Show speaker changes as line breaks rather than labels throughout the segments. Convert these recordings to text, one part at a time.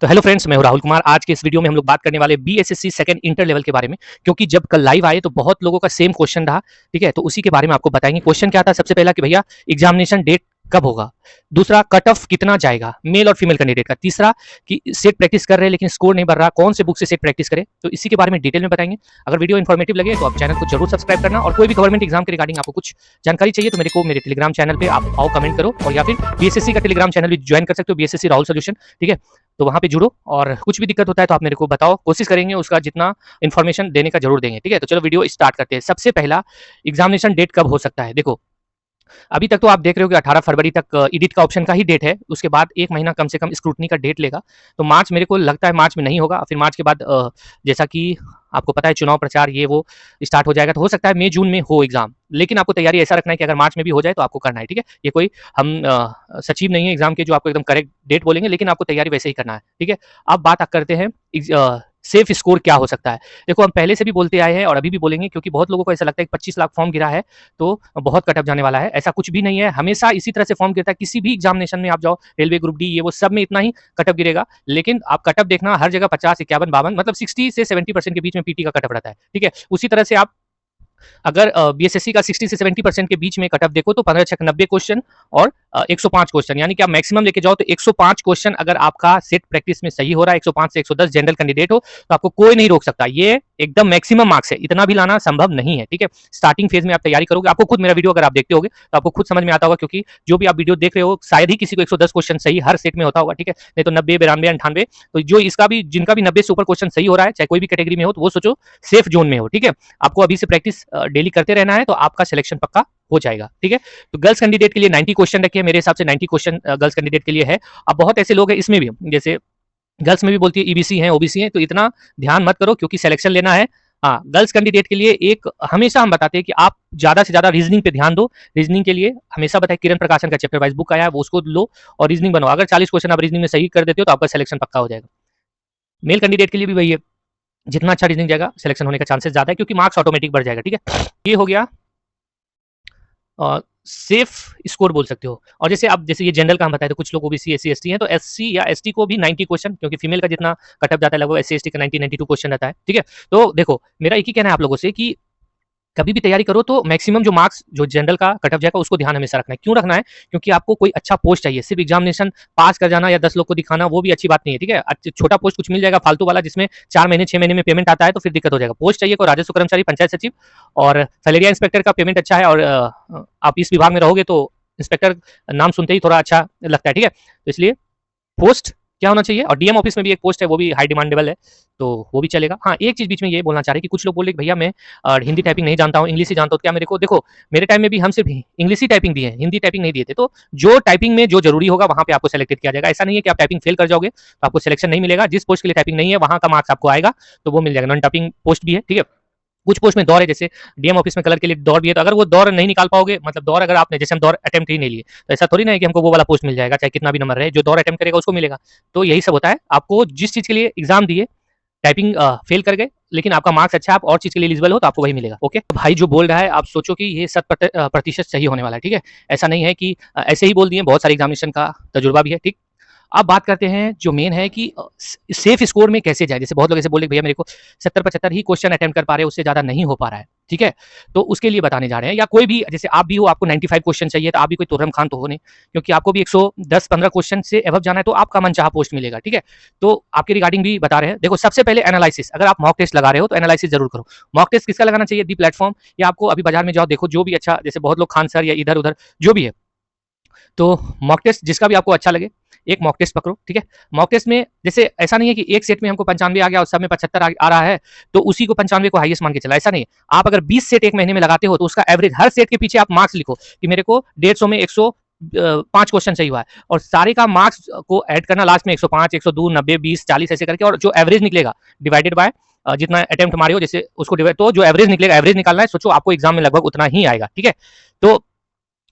तो hello friends, मैं हूं राहुल कुमार। आज के इस वीडियो में हम लोग बात करने वाले बीएसएससी सेकंड इंटर लेवल के बारे में, क्योंकि जब कल लाइव आए तो बहुत लोगों का सेम क्वेश्चन रहा। ठीक है, तो उसी के बारे में आपको बताएंगे। क्वेश्चन क्या था? सबसे पहला कि भैया एग्जामिनेशन डेट कब होगा। दूसरा, कट ऑफ कितना जाएगा मेल और फीमेल कैंडिडेट का। तीसरा, कि सेट प्रैक्टिस कर रहे हैं लेकिन स्कोर नहीं बढ़ रहा, कौन से बुक से सेट प्रैक्टिस करें। तो इसी के बारे में डिटेल में बताएंगे। अगर वीडियो इन्फॉर्मेटिव लगे तो आप चैनल को जरूर सब्सक्राइब करना, और कोई भी गवर्नमेंट एग्जाम के रिगार्डिंग आपको कुछ जानकारी चाहिए तो मेरे को मेरे टेलीग्राम चैनल पे आप आओ, कमेंट करो, और या फिर बीएसएससी का टेलीग्राम चैनल भी ज्वाइन कर सकते हो, बीएसएससी राहुल सोल्यूशन। ठीक है, तो वहां पे जुड़ो, और कुछ भी दिक्कत होता है तो आप मेरे को बताओ, कोशिश करेंगे उसका जितना इन्फॉर्मेशन देने का जरूर देंगे। ठीक है, तो चलो वीडियो स्टार्ट करते हैं। सबसे पहला, एग्जामिनेशन डेट कब हो सकता है। देखो, अभी तक तो आप देख रहे हो कि 18 फरवरी तक एडिट का ऑप्शन का ही डेट है। उसके बाद एक महीना कम से कम स्क्रूटनी का डेट लेगा। तो मार्च, मेरे को लगता है मार्च में नहीं होगा। फिर मार्च के बाद जैसा कि आपको पता है चुनाव प्रचार ये वो स्टार्ट हो जाएगा, तो हो सकता है मई जून में हो एग्जाम। लेकिन आपको तैयारी ऐसा रखना है कि अगर मार्च में भी हो जाए तो आपको करना है। ठीक है, ये कोई हम सचिव नहीं है एग्जाम के जो आपको एकदम करेक्ट डेट बोलेंगे, लेकिन आपको तैयारी वैसे ही करना है। ठीक है, अब बात करते हैं सेफ स्कोर क्या हो सकता है। देखो, हम पहले से भी बोलते आए हैं और अभी भी बोलेंगे, क्योंकि बहुत लोगों को ऐसा लगता है कि 25 लाख फॉर्म गिरा है तो बहुत कटअप जाने वाला है। ऐसा कुछ भी नहीं है, हमेशा इसी तरह से फॉर्म गिरता है। किसी भी एग्जामिनेशन में आप जाओ, रेलवे ग्रुप डी ये वो सब में इतना ही कटअप गिरेगा। लेकिन आप कटअप देखना, हर जगह 50, 51, 52, मतलब 60 से 70% के बीच में पीटी का कटअप रहता है। ठीक है, उसी तरह से आप अगर बीएसएससी का 60 से 70% के बीच में कटअप देखो तो 15 छक 90 क्वेश्चन और 105 क्वेश्चन, यानी कि आप मैक्सिमम लेके जाओ तो 105 क्वेश्चन अगर आपका सेट प्रैक्टिस में सही हो रहा है, 105 से 110 जनरल कैंडिडेट हो तो आपको कोई नहीं रोक सकता। ये एकदम मैक्सिमम मार्क्स है, इतना भी लाना संभव नहीं है। ठीक है, स्टार्टिंग फेज में आप तैयारी करोगे, आपको खुद मेरा वीडियो अगर आप देखते होगे तो आपको खुद समझ में आता होगा, क्योंकि जो भी आप वीडियो देख रहे हो शायद ही किसी को 110 क्वेश्चन सही हर सेट में होता होगा। ठीक है, नहीं तो 90, 92, 98। तो जो इसका भी, जिनका भी 90 से ऊपर क्वेश्चन सही हो रहा है, चाहे कोई भी कैटेगरी में हो, तो वो सोचो सेफ जोन में हो। ठीक है, आपको अभी से प्रैक्टिस डेली करते रहना है तो आपका सिलेक्शन पक्का हो जाएगा। ठीक है, तो गर्ल्स कैंडिडेट के लिए 90 क्वेश्चन रखे हैं, मेरे हिसाब से 90 क्वेश्चन गर्ल्स कैंडिडेट के लिए है। अब बहुत ऐसे लोग हैं इसमें भी, जैसे गर्ल्स में भी बोलती है ईबीसी है, ओबीसी है, तो इतना ध्यान मत करो क्योंकि सिलेक्शन लेना है। हाँ, गर्ल्स कैंडिडेट के लिए एक हमेशा हम बताते हैं कि आप ज्यादा से ज्यादा रीजनिंग पे ध्यान दो। रीजनिंग के लिए हमेशा बताए, किरण प्रकाशन का चैप्टर वाइज बुक आया है, वो उसको लो और रीजनिंग बनाओ। अगर 40 क्वेश्चन आप रीजनिंग में सही कर देते हो तो आपका सिलेक्शन पक्का हो जाएगा। मेल कैंडिडेट के लिए भी वही है, जितना अच्छा रीजनिंग जाएगा सिलेक्शन होने का चांसेस ज्यादा है, क्योंकि मार्क्स ऑटोमेटिक बढ़ जाएगा। ठीक है, ये हो गया सेफ स्कोर बोल सकते हो। और जैसे आप, जैसे ये जनरल का हम बताए, तो कुछ लोग ओबीसी, एससी, एसटी हैं, तो एससी या एसटी को भी 90 क्वेश्चन, क्योंकि फीमेल का जितना कटअप जाता है लगभग एससी एसटी का 90 92 क्वेश्चन रहता है। ठीक है, तो देखो मेरा एक ही कहना है आप लोगों से कि कभी भी तैयारी करो तो मैक्सिमम जो मार्क्स जो जनरल का कटअप जाएगा उसको ध्यान हमेशा रखना है। क्यों रखना है? क्योंकि आपको कोई अच्छा पोस्ट चाहिए। सिर्फ एग्जामिनेशन पास कर जाना या 10 लोग को दिखाना वो भी अच्छी बात नहीं है। ठीक है, छोटा पोस्ट कुछ मिल जाएगा फालतू वाला, जिसमें 4 महीने 6 महीने में पेमेंट आता है तो फिर दिक्कत हो जाएगा। पोस्ट चाहिए को राजस्व कर्मचारी, पंचायत सचिव और फलेरिया इंस्पेक्टर का पेमेंट अच्छा है, और आप इस विभाग में रहोगे तो इंस्पेक्टर नाम सुनते ही थोड़ा अच्छा लगता है। ठीक है, तो इसलिए पोस्ट क्या होना चाहिए। और डीएम ऑफिस में भी एक पोस्ट है, वो भी हाई डिमांडेबल है, तो वो भी चलेगा। हाँ, एक चीज बीच में ये बोलना चाह रहे हैं कि कुछ लोग बोले कि भैया मैं हिंदी टाइपिंग नहीं जानता हूँ, इंग्लिश ही जानता हूँ, क्या मेरे को, देखो मेरे टाइम में भी हम सिर्फ इंग्लिश ही टाइपिंग दिए हैं, हिंदी टाइपिंग नहीं दिए थे। तो जो टाइपिंग में जो जरूरी होगा वहां पे आपको सेलेक्टेड किया जाएगा। ऐसा नहीं है कि आप टाइपिंग फेल कर जाओगे तो आपको सिलेक्शन नहीं मिलेगा। जिस पोस्ट के लिए टाइपिंग नहीं है वहां का मार्क्स आपको आएगा तो वो मिल जाएगा। नॉन टाइपिंग पोस्ट भी है। ठीक है, कुछ पोस्ट में दौर है, जैसे डीएम ऑफिस में कलर के लिए दौर भी है, तो अगर वो दौर नहीं निकाल पाओगे, मतलब दौर अगर आपने, जैसे हम दौर अटेम्प्ट ही नहीं लिए, तो ऐसा थोड़ी ना है कि हमको वो वाला पोस्ट मिल जाएगा, चाहे कितना भी नंबर रहे, जो दौर अटेम्प्ट करेगा उसको मिलेगा। तो यही सब होता है, आपको जिस चीज के लिए एग्जाम दिए, टाइपिंग फेल कर गए लेकिन आपका मार्क्स अच्छा है, आप और चीज के लिए एलिजिबल हो तो आपको वही मिलेगा। ओके भाई, जो बोल रहा है आप सोचो कि ये 100% सही होने वाला है। ठीक है, ऐसा नहीं है कि ऐसे ही बोल दिए, बहुत सारे एग्जामिनेशन का तजुर्बा भी है। ठीक, अब बात करते हैं जो मेन है कि सेफ स्कोर में कैसे जाए। जैसे बहुत लोग ऐसे बोले भैया मेरे को 70-75 ही क्वेश्चन अटेम्प्ट कर पा रहे हैं, उससे ज्यादा नहीं हो पा रहा है। ठीक है, तो उसके लिए बताने जा रहे हैं। या कोई भी, जैसे आप भी हो, आपको 95 क्वेश्चन चाहिए, तो आप भी कोई तुर्रम खान तो हो नहीं, क्योंकि आपको भी 110-15 क्वेश्चन से एबव जाना है तो आपका मनचाहा पोस्ट मिलेगा। ठीक है, तो आपके रिगार्डिंग भी बता रहे हैं। देखो, सबसे पहले एनालिसिस, अगर आप मॉक टेस्ट लगा रहे हो तो एनालिसिस जरूर करो। मॉक टेस्ट किसका लगाना चाहिए? दी प्लेटफॉर्म, या आपको अभी बाजार में जाओ देखो, जो भी अच्छा, जैसे बहुत लोग खान सर या इधर उधर जो भी है, तो मॉक टेस्ट जिसका भी आपको अच्छा लगे एक मॉक टेस्ट पकड़ो। ठीक है, मॉक टेस्ट में जैसे ऐसा नहीं है कि एक सेट में हमको 95 आ गया और सब में 75 आ रहा है तो उसी को 95 को हाईएस्ट मान के चला, ऐसा नहीं है। आप अगर 20 सेट एक महीने में लगाते हो तो उसका एवरेज हर सेट के पीछे आप मार्क्स लिखो कि मेरे को 150 में 105 क्वेश्चन सही हुआ है, और सारे का मार्क्स को ऐड करना लास्ट में 105, 102, 90, 20, 40 ऐसे करके, और जो एवरेज निकलेगा डिवाइडेड बाय जितना अटेम्प्ट मारे हो, जैसे उसको डिवाइड, तो जो एवरेज निकलेगा, एवरेज निकालना है। सोचो आपको एग्जाम में लगभग उतना ही आएगा। ठीक है, तो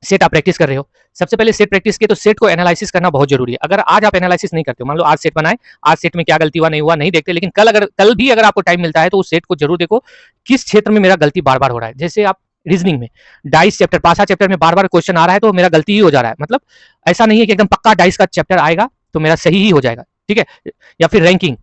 सेट आप प्रैक्टिस कर रहे हो, सबसे पहले सेट प्रैक्टिस किए तो सेट को एनालिसिस करना बहुत जरूरी है। अगर आज आप एनालिसिस नहीं करते हो, मान लो आज सेट बनाए, आज सेट में क्या गलती हुआ नहीं हुआ नहीं देखते, लेकिन कल भी अगर आपको टाइम मिलता है तो उस सेट को जरूर देखो किस क्षेत्र में मेरा गलती बार बार हो रहा है। जैसे आप रीजनिंग में डाइस चैप्टर, पासा चैप्टर में बार बार क्वेश्चन आ रहा है तो मेरा गलती ही हो जा रहा है, मतलब ऐसा नहीं है कि एकदम पक्का डाइस का चैप्टर आएगा तो मेरा सही ही हो जाएगा। ठीक है, या फिर रैंकिंग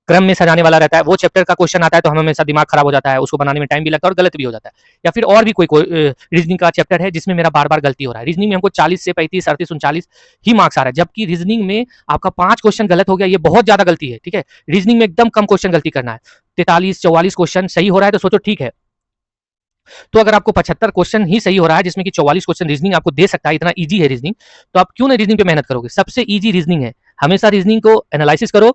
क्रम में सजाने वाला रहता है, वो चैप्टर का क्वेश्चन आता है तो हमेशा दिमाग खराब हो जाता है, उसको बनाने में टाइम भी लगता है और गलत भी हो जाता है। या फिर और भी कोई रीजनिंग का चैप्टर है जिसमें मेरा बार बार गलती हो रहा है। रीजनिंग में हमको 40 से 35, 38, 39 ही मार्क्स आ रहा है, जबकि रीजनिंग में आपका 5 क्वेश्चन गलत हो गया, ये बहुत ज्यादा गलती है। ठीक है, रीजनिंग में एकदम कम क्वेश्चन गलती करना है। 43-44 क्वेश्चन सही हो रहा है तो सोचो ठीक है। तो अगर आपको 75 क्वेश्चन ही सही हो रहा है जिसमें कि 44 क्वेश्चन रीजनिंग आपको दे सकता है, इतना इजी है रीजनिंग, तो आप क्यों ना रीजनिंग पे मेहनत करोगे? सबसे इजी रीजनिंग है। हमेशा रीजनिंग को एनालिसिस करो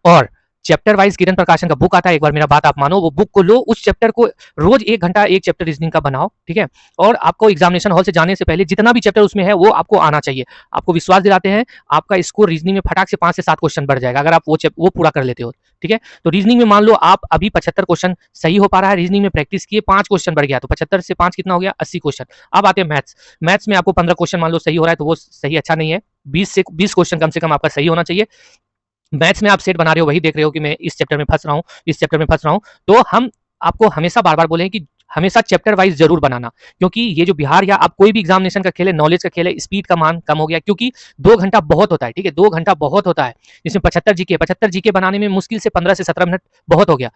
और चैप्टर वाइज किरण प्रकाशन का बुक आता है, एक बार मेरा बात आप मानो, वो बुक को लो, उस चैप्टर को रोज 1 घंटा एक चैप्टर रीजनिंग का बनाओ। ठीक है, और आपको एग्जामिनेशन हॉल से जाने से पहले जितना भी चैप्टर उसमें है वो आपको आना चाहिए। आपको विश्वास दिलाते हैं, आपका स्कोर रीजनिंग में फटाक से 5 से 7 क्वेश्चन बढ़ जाएगा अगर आप वो पूरा कर लेते हो। ठीक है, तो रीजनिंग में मान लो आप अभी 75 क्वेश्चन सही हो पा रहा है, रीजनिंग में प्रैक्टिस किए 5 क्वेश्चन बढ़ गया, तो 75 से 5 कितना हो गया? 80 क्वेश्चन। अब आते हैं मैथ्स। मैथ्स में आपको 15 क्वेश्चन मान लो सही हो रहा है तो वो सही अच्छा नहीं है, 20 क्वेश्चन कम से कम आपका सही होना चाहिए। मैथ्स में आप सेट बना रहे हो, वही देख रहे हो कि मैं इस चैप्टर में फंस रहा हूँ, इस चैप्टर में फंस रहा हूँ, तो हम आपको हमेशा बार बार बोले कि हमेशा चैप्टर वाइज जरूर बनाना, क्योंकि ये जो बिहार या आप कोई भी एग्जामिनेशन का खेल है, नॉलेज का खेल है, स्पीड का मान कम हो गया, क्योंकि 2 घंटा बहुत होता है। ठीक है, 2 घंटा बहुत होता है, जिसमें 75 जीके बनाने में मुश्किल से 15 से 17 मिनट बहुत हो गया,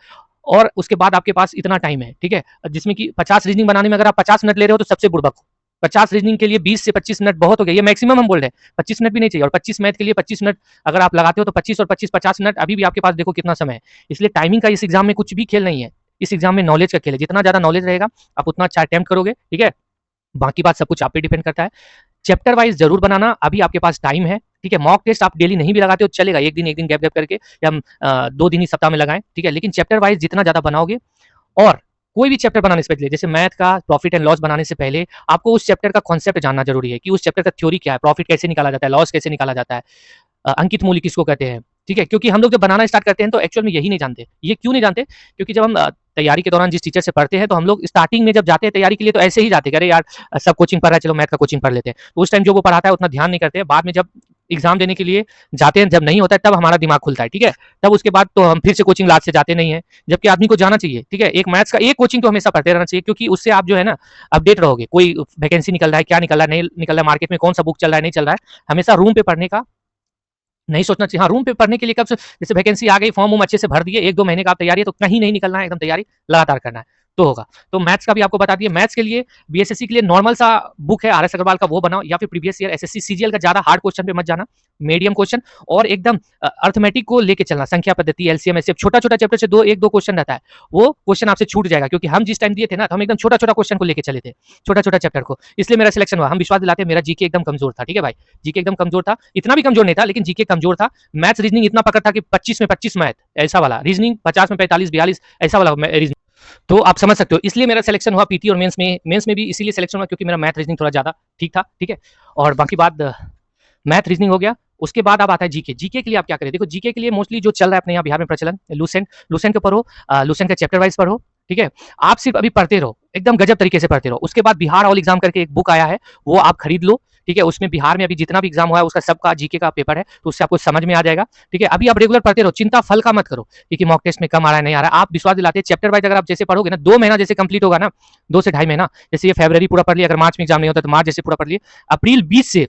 और उसके बाद आपके पास इतना टाइम है। ठीक है, जिसमें कि 50 रीजनिंग बनाने में अगर आप 50 मिनट ले रहे हो तो सबसे बुड़बक हो। 50 रीजनिंग के लिए 20 से 25 मिनट बहुत हो गया, ये मैक्सिमम हम बोल रहे हैं, 25 मिनट भी नहीं चाहिए। और 25 मैथ के लिए 25 मिनट अगर आप लगाते हो तो 25 और 25 50 मिनट अभी भी आपके पास देखो कितना समय है। इसलिए टाइमिंग का इस एग्जाम में कुछ भी खेल नहीं है, इस एग्जाम में नॉलेज का खेल है। जितना ज्यादा नॉलेज रहेगा आप उतना अच्छा अटेम्प्ट करोगे। ठीक है, बाकी बात सब कुछ आप पे डिपेंड करता है। चैप्टर वाइज जरूर बनाना, अभी आपके पास टाइम है। ठीक है, मॉक टेस्ट आप डेली नहीं भी लगाते हो चलेगा, एक दिन गैप गैप करके, या हम 2 दिन ही सप्ताह में लगाएं। ठीक है, लेकिन चैप्टर वाइज जितना ज्यादा बनाओगे, और कोई भी चैप्टर बनाने से पहले, जैसे मैथ का प्रॉफिट एंड लॉस बनाने से पहले आपको उस चैप्टर का कॉन्सेप्ट जानना जरूरी है कि उस चैप्टर का थ्योरी क्या है, प्रॉफिट कैसे निकाला जाता है, लॉस कैसे निकाला जाता है, अंकित मूल्य किसको कहते हैं। ठीक है, क्योंकि हम लोग जब बनाना स्टार्ट करते हैं तो एक्चुअल में यही नहीं जानते। ये क्यों नहीं जानते? क्योंकि जब हम तैयारी के दौरान जिस टीचर से पढ़ते हैं तो हम लोग स्टार्टिंग में जब जाते हैं तैयारी के लिए तो ऐसे ही जाते हैं, अरे यार सब कोचिंग पढ़ रहा है, चलो मैथ का कोचिंग पढ़ लेते हैं। तो उस टाइम जो वो पढ़ाता है उतना ध्यान नहीं करते हैं। बाद में जब एग्जाम देने के लिए जाते हैं, जब नहीं होता है तब हमारा दिमाग खुलता है। ठीक है, तब उसके बाद तो हम फिर से कोचिंग लास्ट से जाते नहीं है, जबकि आदमी को जाना चाहिए। ठीक है, एक मैथ्स का एक कोचिंग तो हमेशा पढ़ते रहना चाहिए, क्योंकि उससे आप जो है ना अपडेट रहोगे, कोई वैकेंसी निकल रहा है, क्या निकल रहा है, नहीं निकल रहा है, मार्केट में कौन सा बुक चल रहा है, नहीं चल रहा है, हमेशा रूम पे पढ़ने का नहीं सोचना चाहिए। हाँ, रूम पे पढ़ने के लिए कब से, जैसे वैकेंसी आ गई, फॉर्म अच्छे से भर दिए, 1-2 महीने का आप तैयारी है तो कहीं नहीं निकलना है, एकदम तैयारी लगातार करना है तो होगा। तो मैथ्स का भी आपको बता दिए। मैथ्स के लिए बीएसएससी के लिए नॉर्मल सा बुक है आर एस अग्रवाल का, वो बनाओ, या फिर प्रीवियस ईयर एसएससी सीजीएल का ज्यादा हार्ड क्वेश्चन पे मत जाना, मीडियम क्वेश्चन और एकदम अर्थमेटिक को लेके चलना, संख्या पद्धति, एलसीएम, एचसीएफ, छोटा छोटा चैप्टर से 1-2 क्वेश्चन रहता है, वो क्वेश्चन आपसे छूट जाएगा, क्योंकि हम जिस टाइम दिए थे ना तो हम एकदम छोटा छोटा क्वेश्चन को लेके चले थे, छोटा छोटा चैप्टर को, इसलिए मेरा सिलेक्शन हुआ। हम विश्वास दिलाते हैं, मेरा जीके एकदम कमजोर था। ठीक है भाई, जीके एकदम कमजोर था, इतना भी कमजोर नहीं था लेकिन जीके कमजोर था। मैथ्स रीजनिंग इतना पकड़ था कि 25 में 25 मैथ ऐसा वाला, रीजनिंग 50 में 45-42 ऐसा वाला रीजनिंग, तो आप समझ सकते हो। इसलिए मेरा सिलेक्शन हुआ पीटी और मेंस में भी इसीलिए सिलेक्शन हुआ क्योंकि मेरा मैथ रीजनिंग थोड़ा ज्यादा ठीक था। ठीक है, और बाकी बात मैथ रीजनिंग हो गया। उसके बाद अब आता है जीके। जीके के लिए आप क्या करें? देखो, जीके के लिए मोस्टली जो चल रहा है अपने यहाँ बिहार में प्रचलन, लूसेंट, लूसेंट को पढ़ो, लूसेंट का चैप्टर वाइज पढ़ो। ठीक है, आप सिर्फ अभी पढ़ते रहो, एकदम गजब तरीके से पढ़ते रहो। उसके बाद बिहार ऑल एग्जाम करके एक बुक आया है, वो आप खरीद लो। ठीक है, उसमें बिहार में अभी जितना भी एग्जाम हुआ है उसका सबका जीके का पेपर है, तो उससे आपको समझ में आ जाएगा। ठीक है, अभी आप रेगुलर पढ़ते रहो, चिंता फल का मत करो कि मॉक टेस्ट में कम आ रहा है नहीं आ रहा है। आप विश्वास दिलाते हैं, चैप्टर वाइज अगर आप जैसे पढ़ोगे ना, 2 महीना जैसे कंप्लीट होगा ना, 2 से 2.5 महीना, जैसे ये फरवरी पूरा पढ़ लिया, अगर मार्च में एग्जाम नहीं होता तो मार्च जैसे पूरा पढ़ लिए, अप्रैल 20 से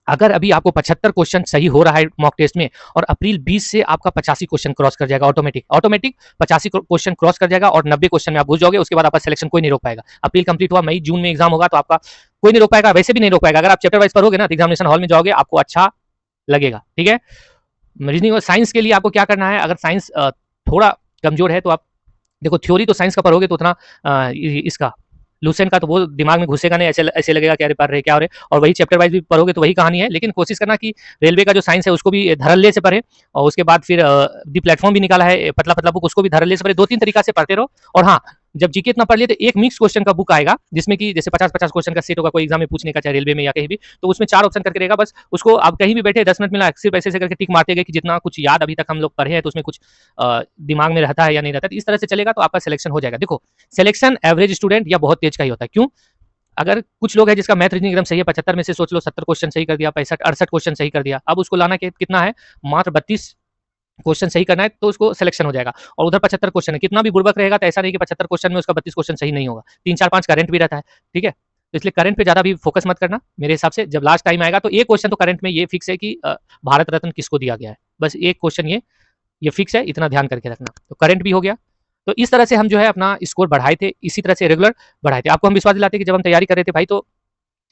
अगर अभी आपको 75 क्वेश्चन सही हो रहा है मॉक टेस्ट में, और अप्रैल 20 से आपका 85 क्वेश्चन क्रॉस कर जाएगा, ऑटोमेटिक 85 क्वेश्चन क्रॉस कर जाएगा और 90 क्वेश्चन में आप घुस जाओगे। उसके बाद आपका सिलेक्शन कोई नहीं रोक पाएगा। अप्रैल कंप्लीट हुआ, मई जून में एग्जाम होगा तो आपका कोई नहीं रोक पाएगा, वैसे भी नहीं रोक पाएगा। अगर आप चैप्टर वाइज पढ़ोगे ना, एग्जामिनेशन हॉल में जाओगे, आपको अच्छा लगेगा। ठीक है, रीजनिंग और साइंस के लिए आपको क्या करना है? अगर साइंस थोड़ा कमजोर है तो आप देखो, थ्योरी तो साइंस का पढ़ोगे तो उतना इसका लूसेंट का तो वो दिमाग में घुसेगा नहीं, ऐसे ऐसे लगेगा कि अरे पढ़ रहे क्या हो रहे, और वही चैप्टर वाइज भी पढ़ोगे तो वही कहानी है। लेकिन कोशिश करना कि रेलवे का जो साइंस है उसको भी धड़ल्ले से पढ़े, और उसके बाद फिर दी प्लेटफॉर्म भी निकाला है पतला पतला बुक, उसको भी धड़ल्ले से पढ़े। 2-3 तरीका से पढ़ते रहो। और हाँ, जब जीके इतना पढ़ लिए तो एक मिक्स क्वेश्चन का बुक आएगा, जिसमें कि जैसे 50-50 क्वेश्चन का सेट होगा, कोई एग्जाम में पूछने का, चाहे रेलवे में या कहीं भी, तो उसमें 4 ऑप्शन करके रहेगा। बस उसको आप कहीं भी बैठे 10 मिनट मिला, सिर्फ ऐसे करके टिक मारते गए कि जितना कुछ याद अभी तक हम लोग पढ़े हैं तो उसमें कुछ दिमाग में रहता है या नहीं रहता है। इस तरह से चलेगा तो आपका सिलेक्शन हो जाएगा। देखो, सिलेक्शन एवरेज स्टूडेंट या बहुत तेज का ही होता है। क्यों? अगर कुछ लोग है जिसका मैथ रीजनिंग एकदम सही है, 75 में से सोच लो 70 क्वेश्चन सही कर दिया, 65-68 क्वेश्चन सही कर दिया, अब उसको लाना कितना है? मात्र 32 क्वेश्चन सही करना है तो उसको सिलेक्शन हो जाएगा। और उधर 75 क्वेश्चन है, कितना भी बुड़बक रहेगा तो ऐसा नहीं कि 75 क्वेश्चन में उसका 32 क्वेश्चन सही नहीं होगा, 3-4-5 करंट भी रहता है। ठीक है, तो इसलिए करंट पे ज़्यादा भी फोकस मत करना मेरे हिसाब से। जब लास्ट टाइम आएगा तो एक क्वेश्चन तो करंट में ये फिक्स है कि भारत रत्न किसको दिया गया है, बस एक क्वेश्चन ये फिक्स है, इतना ध्यान करके रखना। तो करंट भी हो गया। तो इस तरह से हम जो है अपना स्कोर बढ़ाए थे, इसी तरह से रेगुलर बढ़ाए थे। आपको हम विश्वास दिलाते कि जब हम तैयारी कर रहे थे भाई, तो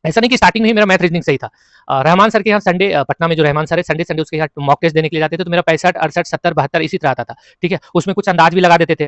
ऐसा नहीं कि स्टार्टिंग में ही मेरा मैथ रीजनिंग सही था। रहमान सर के यहाँ संडे, पटना में जो रहमान सर है, संडे संडे उसके यहाँ मॉक टेस्ट देने के लिए जाते थे, तो मेरा 65, 68, 70, 72 इसी तरह आता था। ठीक है, उसमें कुछ अंदाज भी लगा देते थे,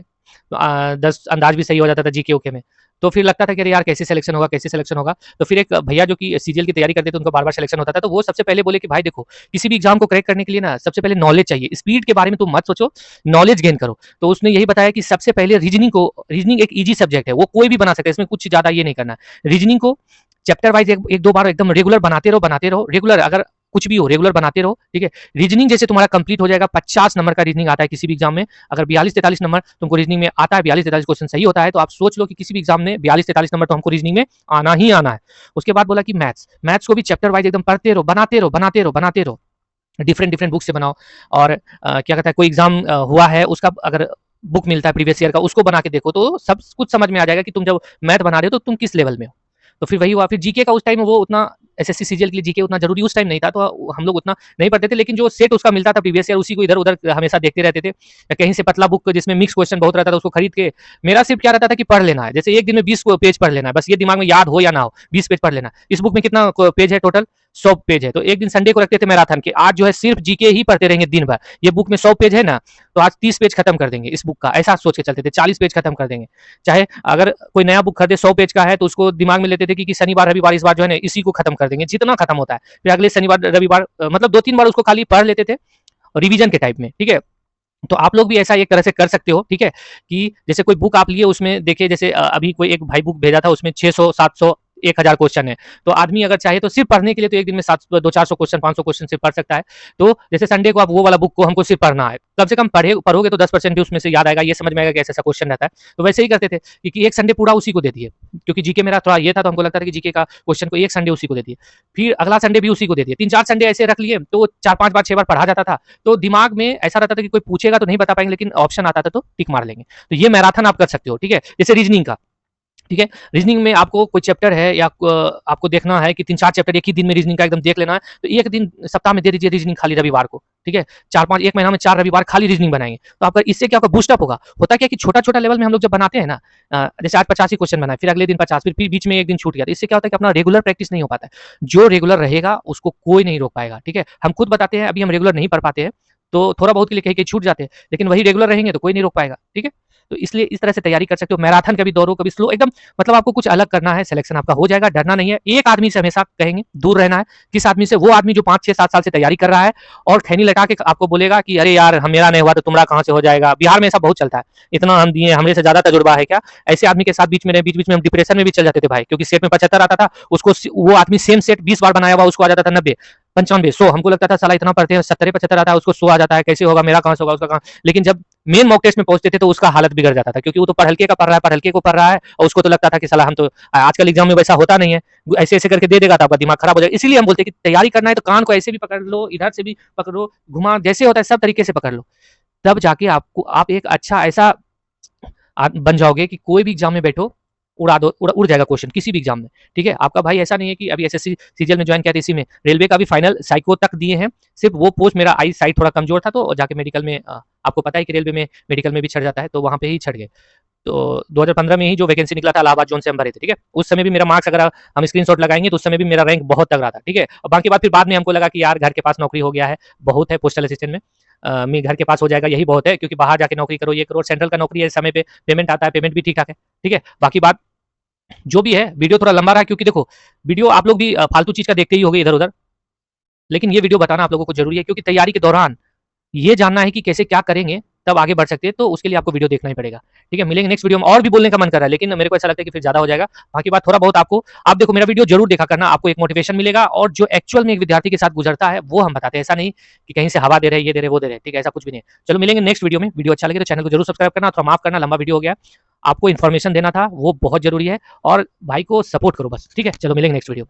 10 अंदाज भी सही हो जाता था जीके ओके में। तो फिर लगता था कि अरे यार कैसे सिलेक्शन होगा, कैसे सिलेक्शन होगा। तो फिर एक भैया जो कि सीजीएल की तैयारी करते थे, उनका बार बार सिलेक्शन होता था, तो वो सबसे पहले बोले कि भाई देखो, किसी भी एग्जाम को क्रैक करने के लिए ना सबसे पहले नॉलेज चाहिए, स्पीड के बारे में तुम मत सोचो, नॉलेज गेन करो। तो उसने यही बताया कि सबसे पहले रीजनिंग एक ईजी सब्जेक्ट है, वो कोई भी बना सकता है, इसमें कुछ ज्यादा ये नहीं करना है। रीजनिंग को चैप्टर वाइज एक दो बार एकदम रेगुलर बनाते रहो, रेगुलर, अगर कुछ भी हो रेगुलर बनाते रहो। ठीक है, रीजनिंग जैसे तुम्हारा कंप्लीट हो जाएगा, 50 नंबर का रीजनिंग आता है किसी भी एग्जाम में। अगर 42-43 नंबर तुमको रीजनिंग में आता है, 42-43 क्वेश्चन सही होता है, तो आप सोच लो कि किसी भी एग्जाम में 42-43 नंबर तो हमको रीजनिंग में आना ही आना है। उसके बाद बोला कि मैथ्स को भी चैप्टर वाइज एकदम पढ़ते रहो, बनाते रहो, डिफरेंट डिफरेंट बुक से बनाओ। और क्या कहता है, कोई एग्जाम हुआ है उसका अगर बुक मिलता है प्रीवियस ईयर का, उसको बना के देखो, तो सब कुछ समझ में आ जाएगा कि तुम जब मैथ बना रहे हो तो तुम किस लेवल में हो। तो फिर वही हुआ। फिर जीके का उस टाइम वो उतना एसएससी सीजीएल के लिए जीके उतना जरूरी उस टाइम नहीं था, तो हम लोग उतना नहीं पढ़ते थे, लेकिन जो सेट उसका मिलता था प्रीवियस ईयर, उसी को इधर उधर हमेशा देखते रहते थे। या कहीं से पतला बुक जिसमें मिक्स क्वेश्चन बहुत रहता था, उसको खरीद के, मेरा सिर्फ क्या रहता था कि पढ़ लेना है, जैसे एक दिन में 20 पेज पढ़ लेना है, बस ये दिमाग में याद हो या ना हो, 20 पेज पढ़ लेना है। इस बुक में कितना पेज है टोटल, 100 पेज है, तो एक दिन संडे को रखते थे मैराथन के, आज जो है सिर्फ जीके ही पढ़ते रहेंगे दिन भर। ये बुक में 100 पेज है ना, तो आज 30 पेज खत्म कर देंगे इस बुक का, ऐसा सोच के चलते थे, 40 पेज खत्म कर देंगे। चाहे अगर कोई नया बुक खरीदे 100 पेज का है, तो उसको दिमाग में लेते थे कि शनिवार रविवार इस बार जो है ना इसी को खत्म कर देंगे, जितना खत्म होता है। फिर अगले शनिवार रविवार मतलब 2-3 बार उसको खाली पढ़ लेते थे रिवीजन के टाइप में। ठीक है, तो आप लोग भी ऐसा एक तरह से कर सकते हो। ठीक है, कि जैसे कोई बुक आप लिए, उसमें देखिए, जैसे अभी कोई एक भाई बुक भेजा था, उसमें 600, 700, 1000 क्वेश्चन है। तो आदमी अगर चाहे तो सिर्फ पढ़ने के लिए तो एक दिन में 200-400 क्वेश्चन, 500 क्वेश्चन सिर्फ पढ़ सकता है। तो जैसे संडे को आप वो वाला बुक को हमको सिर्फ पढ़ना है, कम से कम पढ़ोगे तो 10% भी उसमें से याद आएगा, ये समझ में आएगा कि ऐसा ऐसा क्वेश्चन रहता है। तो वैसे ही करते थे कि एक संडे पूरा उसी को दे दिए, क्योंकि जीके मेरा थोड़ा ये था, तो हमको लगता था कि जीके का क्वेश्चन को एक संडे उसी को दे दिए, फिर अगला संडे भी उसी को दे दिए, 3-4 संडे ऐसे रख लिए, तो 4-5 बार 6 बार पढ़ा जाता था। तो दिमाग में ऐसा रहता था कि कोई पूछेगा तो नहीं बता पाएंगे, लेकिन ऑप्शन आता था तो टिक मार लेंगे। तो ये मैराथन आप कर सकते हो। ठीक है, जैसे रीजनिंग का, ठीक है, रीजनिंग में आपको कोई चैप्टर है या आपको देखना है कि 3-4 चैप्टर एक ही दिन में रीजनिंग का एकदम देख लेना है, तो एक दिन सप्ताह में दे दीजिए रीजनिंग खाली रविवार को। ठीक है, 4-5 एक महीना में 4 रविवार खाली रीजनिंग बनाएंगे, तो आपका इससे क्या होगा, बूस्टअप होगा। होता क्या कि छोटा छोटा लेवल में हम लोग जब बनाते हैं ना, जैसे आज 50 ही क्वेश्चन बनाए, फिर अगले दिन 50, फिर बीच में एक दिन छूट गया, तो इससे क्या होता है कि अपना रेगुलर प्रैक्टिस नहीं हो पाता है। जो रेगुलर रहेगा उसको कोई नहीं रोक पाएगा। ठीक है, हम खुद बताते हैं अभी हम रेगुलर नहीं पढ़ पाते हैं, तो थोड़ा बहुत के लिए कहीं कहीं छूट जाते हैं, लेकिन वही रेगुलर रहेंगे तो कोई नहीं रोक पाएगा। ठीक है, तो इसलिए इस तरह से तैयारी कर सकते हो। मैराथन कभी दौड़ो, कभी स्लो, एकदम मतलब आपको कुछ अलग करना है, सिलेक्शन आपका हो जाएगा, डरना नहीं है। एक आदमी से हमेशा कहेंगे दूर रहना है। किस आदमी से? वो आदमी जो 5-6-7 साल से तैयारी कर रहा है और खैनी लटा के आपको बोलेगा कि अरे यार हम मेरा नहीं हुआ तो तुम्हारा कहाँ से हो जाएगा। बिहार में ऐसा बहुत चलता है, इतना हम दिए, हमरे से ज्यादा तजुर्बा है क्या? ऐसे आदमी के साथ बीच में हम डिप्रेशन में भी चल जाते थे भाई, क्योंकि सेट में 75 आता था, उसको वो आदमी सेम सेट 20 बार बनाया हुआ, उसको आ जाता था 90, 95, 100। हमको लगता था साला इतना पढ़ते हैं, 70-75 आता है, उसको 100 आ जाता है, कैसे होगा, मेरा कहाँ से होगा, उसका कहाँ। लेकिन जब मेन मॉक टेस्ट में पहुंचते थे तो उसका हालत बिगड़ जाता था, क्योंकि वो तो पढ़ हल्के का पढ़ रहा है, पढ़ हल्के को पढ़ रहा है, और उसको तो लगता था कि साला हम तो, आजकल एग्जाम में वैसा होता नहीं है, ऐसे ऐसे करके दे देगा तो आपका दिमाग खराब हो जाएगा। इसीलिए हम बोलते हैं कि तैयारी करना है तो कान को ऐसे भी पकड़ लो, इधर से भी पकड़ो, घुमा, जैसे होता है सब तरीके से पकड़ लो, तब जाके आप एक अच्छा ऐसा बन जाओगे कि कोई भी एग्जाम में बैठो, उड़ जाएगा क्वेश्चन किसी भी एग्जाम में। ठीक है, आपका भाई ऐसा नहीं है कि अभी एसएससी सीजीएल में ज्वाइन किया था, इसी में रेलवे का भी फाइनल साइको तक दिए हैं। सिर्फ वो पोस्ट, मेरा आई साइट थोड़ा कमजोर था, तो जाके मेडिकल में, आपको पता है कि रेलवे में मेडिकल में भी छट जाता है, तो वहां पे ही छट गए। तो 2015 में ही जो वैकेंसी निकला था इलाहाबाद जोन से हम भरे थे। ठीक है, उस समय भी मेरा मार्क्स अगर हम स्क्रीनशॉट लगाएंगे तो उस समय भी मेरा रैंक बहुत तगड़ा था। ठीक है, और बाकी बात फिर बाद में हमको लगा कि यार घर के पास नौकरी हो गया है, बहुत है पोस्टल असिस्टेंट में, मैं घर के पास हो जाएगा यही बहुत है, क्योंकि बाहर जाके नौकरी करो, ये करो, सेंट्रल का नौकरी है, समय पे पेमेंट आता है, पेमेंट भी ठीक ठाक है। ठीक है, बाकी बात जो भी है, वीडियो थोड़ा लंबा रहा, क्योंकि देखो वीडियो आप लोग भी फालतू चीज का देखते ही होगे इधर उधर, लेकिन ये वीडियो बताना आप लोगों को जरूरी है, क्योंकि तैयारी के दौरान ये जानना है कि कैसे क्या करेंगे तब आगे बढ़ सकते हैं, तो उसके लिए आपको वीडियो देखना ही पड़ेगा। ठीक है, मिलेंगे नेक्स्ट वीडियो में। और भी बोलने का मन कर रहा है, लेकिन मेरे को ऐसा लगता है कि फिर ज्यादा हो जाएगा। बाकी बात थोड़ा बहुत आपको, आप देखो मेरा वीडियो जरूर देखा करना, आपको एक मोटिवेशन मिलेगा, और जो एक्चुअल में एक विद्यार्थी के साथ गुजरता है वो हम बताते हैं, ऐसा नहीं कि कहीं से हवा दे रहे, ये दे रहे, वो दे रहे। ठीक है, ऐसा कुछ भी नहीं। चलो मिलेंगे नेक्स्ट वीडियो में। वीडियो अच्छा लगे तो चैनल को जरूर सब्सक्राइब करना, थोड़ा माफ करना, लंबा वीडियो हो गया, आपको इन्फॉर्मेशन देना था, वो बहुत जरूरी है, और भाई को सपोर्ट करो बस। ठीक है, चलो मिलेंगे नेक्स्ट वीडियो।